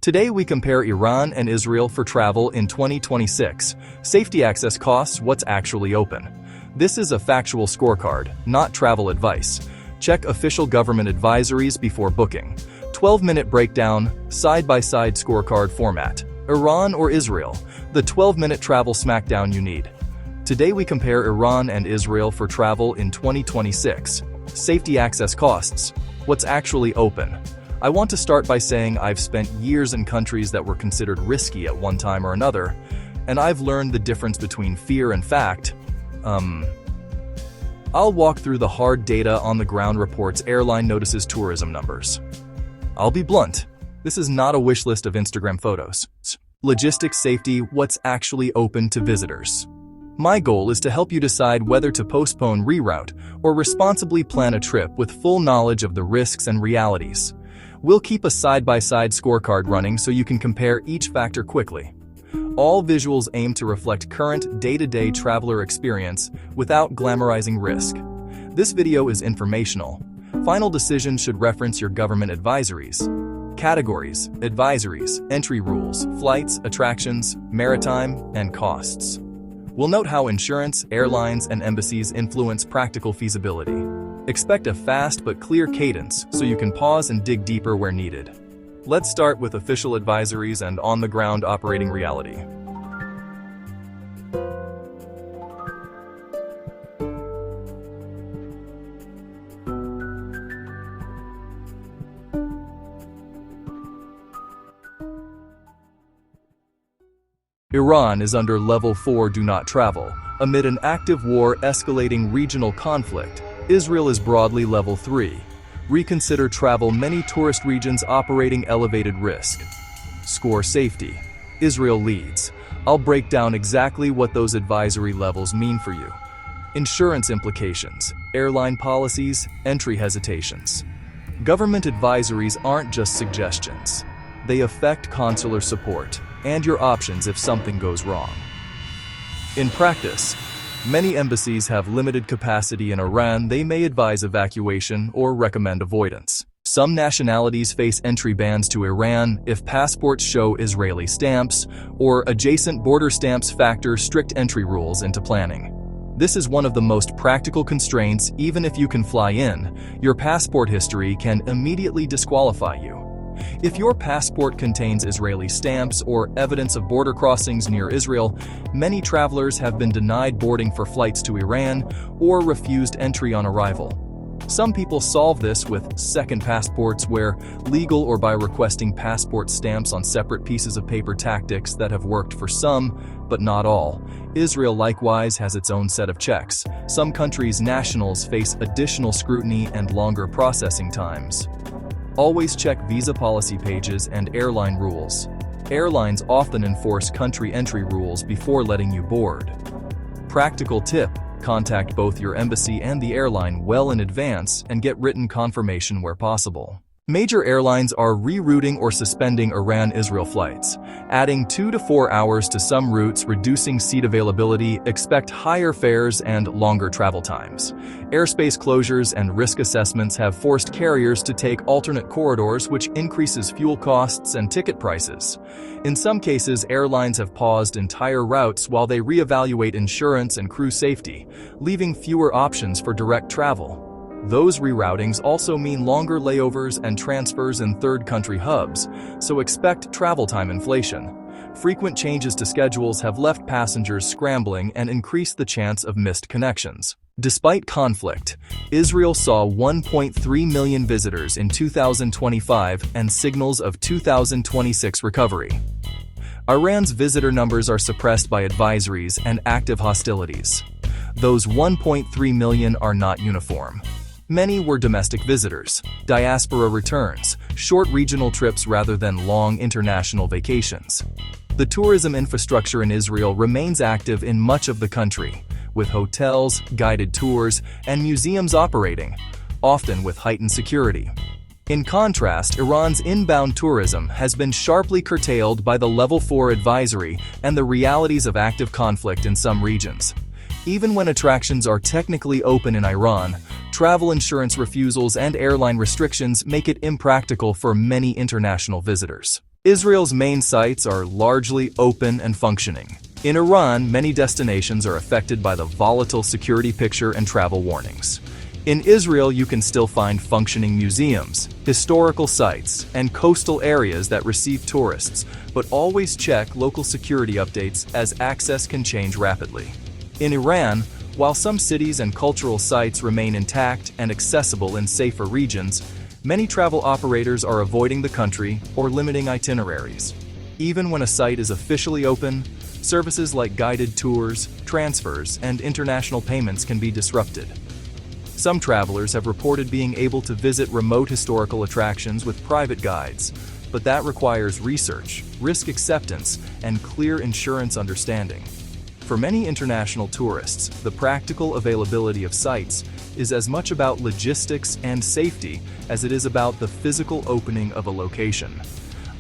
Today we compare Iran and Israel for travel in 2026. Safety access costs, what's actually open. This is a factual scorecard, not travel advice. Check official government advisories before booking. 12-minute breakdown, side-by-side scorecard format. Iran or Israel? The 12-minute travel smackdown you need. Today we compare Iran and Israel for travel in 2026. Safety access costs. What's actually open? I want to start by saying I've spent years in countries that were considered risky at one time or another, and I've learned the difference between fear and fact. I'll walk through the hard data on the ground reports, airline notices, tourism numbers. I'll be blunt. This is not a wish list of Instagram photos. Logistics, safety, what's actually open to visitors. My goal is to help you decide whether to postpone, reroute, or responsibly plan a trip with full knowledge of the risks and realities. We'll keep a side-by-side scorecard running so you can compare each factor quickly. All visuals aim to reflect current, day-to-day traveler experience without glamorizing risk. This video is informational. Final decisions should reference your government advisories. Categories, advisories, entry rules, flights, attractions, maritime, and costs. We'll note how insurance, airlines, and embassies influence practical feasibility. Expect a fast but clear cadence so you can pause and dig deeper where needed. Let's start with official advisories and on-the-ground operating reality. Iran is under Level 4 Do Not Travel. Amid an active war escalating regional conflict, Israel is broadly Level 3. Reconsider travel, many tourist regions operating elevated risk. Score safety. Israel leads. I'll break down exactly what those advisory levels mean for you. Insurance implications, airline policies, entry hesitations. Government advisories aren't just suggestions. They affect consular support and your options if something goes wrong. In practice, many embassies have limited capacity in Iran. They may advise evacuation or recommend avoidance. Some nationalities face entry bans to Iran if passports show Israeli stamps, or adjacent border stamps factor strict entry rules into planning. This is one of the most practical constraints. Even if you can fly in, your passport history can immediately disqualify you. If your passport contains Israeli stamps or evidence of border crossings near Israel, many travelers have been denied boarding for flights to Iran or refused entry on arrival. Some people solve this with second passports, where legal or by requesting passport stamps on separate pieces of paper, tactics that have worked for some, but not all. Israel likewise has its own set of checks. Some countries' nationals face additional scrutiny and longer processing times. Always check visa policy pages and airline rules. Airlines often enforce country entry rules before letting you board. Practical tip: contact both your embassy and the airline well in advance and get written confirmation where possible. Major airlines are rerouting or suspending Iran-Israel flights, adding 2 to 4 hours to some routes, reducing seat availability. Expect higher fares and longer travel times. Airspace closures and risk assessments have forced carriers to take alternate corridors, which increases fuel costs and ticket prices. In some cases, airlines have paused entire routes while they reevaluate insurance and crew safety, leaving fewer options for direct travel. Those reroutings also mean longer layovers and transfers in third-country hubs, so expect travel time inflation. Frequent changes to schedules have left passengers scrambling and increased the chance of missed connections. Despite conflict, Israel saw 1.3 million visitors in 2025 and signals of 2026 recovery. Iran's visitor numbers are suppressed by advisories and active hostilities. Those 1.3 million are not uniform. Many were domestic visitors, diaspora returns, short regional trips rather than long international vacations. The tourism infrastructure in Israel remains active in much of the country, with hotels, guided tours, and museums operating, often with heightened security. In contrast, Iran's inbound tourism has been sharply curtailed by the Level 4 advisory and the realities of active conflict in some regions. Even when attractions are technically open in Iran, travel insurance refusals and airline restrictions make it impractical for many international visitors. Israel's main sites are largely open and functioning. In Iran, many destinations are affected by the volatile security picture and travel warnings. In Israel, you can still find functioning museums, historical sites, and coastal areas that receive tourists, but always check local security updates as access can change rapidly. In Iran, while some cities and cultural sites remain intact and accessible in safer regions, many travel operators are avoiding the country or limiting itineraries. Even when a site is officially open, services like guided tours, transfers, and international payments can be disrupted. Some travelers have reported being able to visit remote historical attractions with private guides, but that requires research, risk acceptance, and clear insurance understanding. For many international tourists, the practical availability of sites is as much about logistics and safety as it is about the physical opening of a location.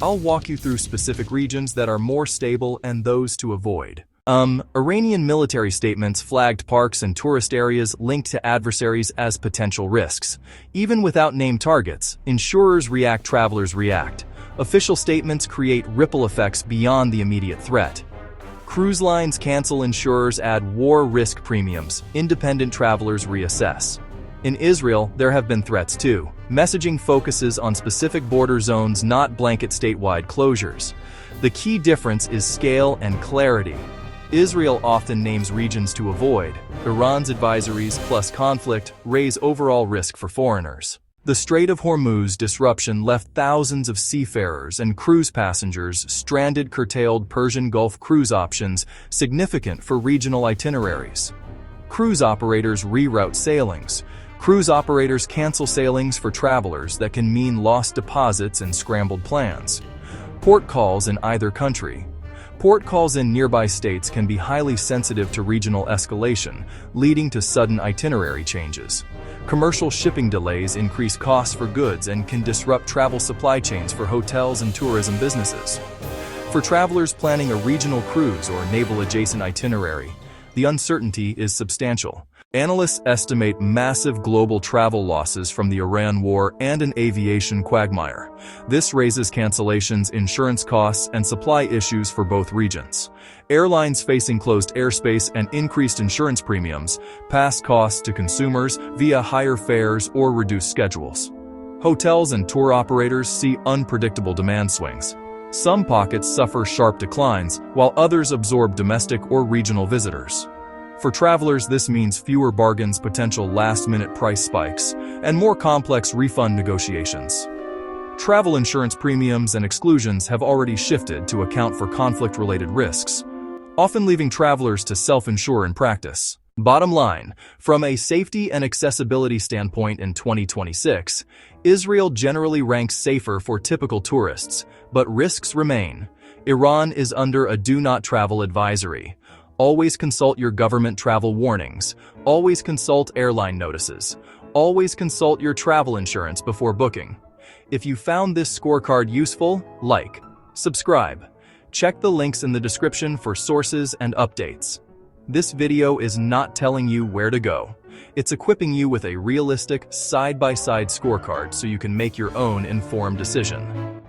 I'll walk you through specific regions that are more stable and those to avoid. Iranian military statements flagged parks and tourist areas linked to adversaries as potential risks. Even without named targets, insurers react, travelers react. Official statements create ripple effects beyond the immediate threat. Cruise lines cancel, insurers add war risk premiums, independent travelers reassess. In Israel, there have been threats too. Messaging focuses on specific border zones, not blanket statewide closures. The key difference is scale and clarity. Israel often names regions to avoid. Iran's advisories plus conflict raise overall risk for foreigners. The Strait of Hormuz disruption left thousands of seafarers and cruise passengers stranded, curtailed Persian Gulf cruise options, significant for regional itineraries. Cruise operators reroute sailings. Cruise operators cancel sailings for travelers that can mean lost deposits and scrambled plans. Port calls in either country. Port calls in nearby states can be highly sensitive to regional escalation, leading to sudden itinerary changes. Commercial shipping delays increase costs for goods and can disrupt travel supply chains for hotels and tourism businesses. For travelers planning a regional cruise or naval-adjacent itinerary, the uncertainty is substantial. Analysts estimate massive global travel losses from the Iran war and an aviation quagmire. This raises cancellations, insurance costs, and supply issues for both regions. Airlines facing closed airspace and increased insurance premiums pass costs to consumers via higher fares or reduced schedules. Hotels and tour operators see unpredictable demand swings. Some pockets suffer sharp declines, while others absorb domestic or regional visitors. For travelers, this means fewer bargains, potential last-minute price spikes, and more complex refund negotiations. Travel insurance premiums and exclusions have already shifted to account for conflict-related risks, often leaving travelers to self-insure in practice. Bottom line, from a safety and accessibility standpoint in 2026, Israel generally ranks safer for typical tourists, but risks remain. Iran is under a do not travel advisory. Always consult your government travel warnings. Always consult airline notices. Always consult your travel insurance before booking. If you found this scorecard useful, like, subscribe. Check the links in the description for sources and updates. This video is not telling you where to go. It's equipping you with a realistic, side-by-side scorecard so you can make your own informed decision.